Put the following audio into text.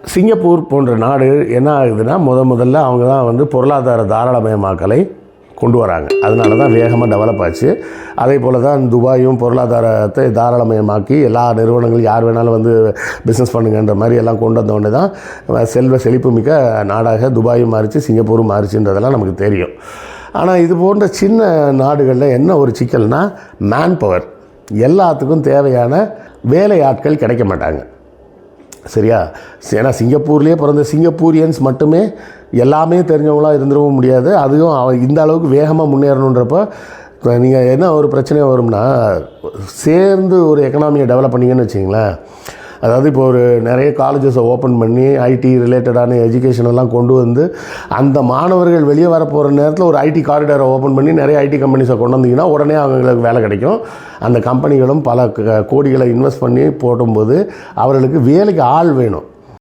Singapore போன்ற நாடு என்ன ஆகுதுன்னா முதல்ல அவங்க தான் வந்து பொருளாதார தாராளமயமாக்கலை கொண்டு வராங்க. அதனால தான் வேகமாக டெவலப் ஆச்சு. அதே போல் தான் துபாயும் பொருளாதாரத்தை தாராளமயமாக்கி எல்லா நிறுவனங்களும் யார் வேணாலும் வந்து பிஸ்னஸ் பண்ணுங்கன்ற மாதிரி எல்லாம் கொண்டு வந்தோடனே தான் செல்வ செழிப்பு மிக்க நாடாக துபாயும் மாறிச்சு, சிங்கப்பூரும் மாறிச்சுன்றதெல்லாம் நமக்கு தெரியும். ஆனால் இது போன்ற சின்ன நாடுகளில் என்ன ஒரு சிக்கல்னா மேன் பவர், எல்லாத்துக்கும் தேவையான வேலையாட்கள் கிடைக்க மாட்டாங்க. சரியா? ஏன்னா சிங்கப்பூர்லேயே பிறந்த சிங்கப்பூரியன்ஸ் மட்டுமே எல்லாமே தெரிஞ்சவங்களாம் இருந்துடவும் முடியாது. அதுவும் இந்த அளவுக்கு வேகமாக முன்னேறணுன்றப்போ நீங்கள் என்ன ஒரு பிரச்சனை வரும்னா, சேர்ந்து ஒரு எக்கனாமியை டெவலப் பண்ணிங்கன்னு வச்சிங்களேன். அதாவது இப்போ ஒரு நிறைய காலேஜஸை ஓப்பன் பண்ணி ஐடி ரிலேட்டடான எஜுகேஷனெல்லாம் கொண்டு வந்து அந்த மாணவர்கள் வெளியே வர போகிற நேரத்தில் ஒரு ஐடி காரிடாரை ஓப்பன் பண்ணி நிறைய ஐடி கம்பெனிஸை கொண்டு வந்தீங்கன்னா உடனே அவங்களுக்கு வேலை கிடைக்கும். அந்த கம்பெனிகளும் பல கோடிகளை இன்வெஸ்ட் பண்ணி போடும்போது அவர்களுக்கு வேலைக்கு ஆள் வேணும்.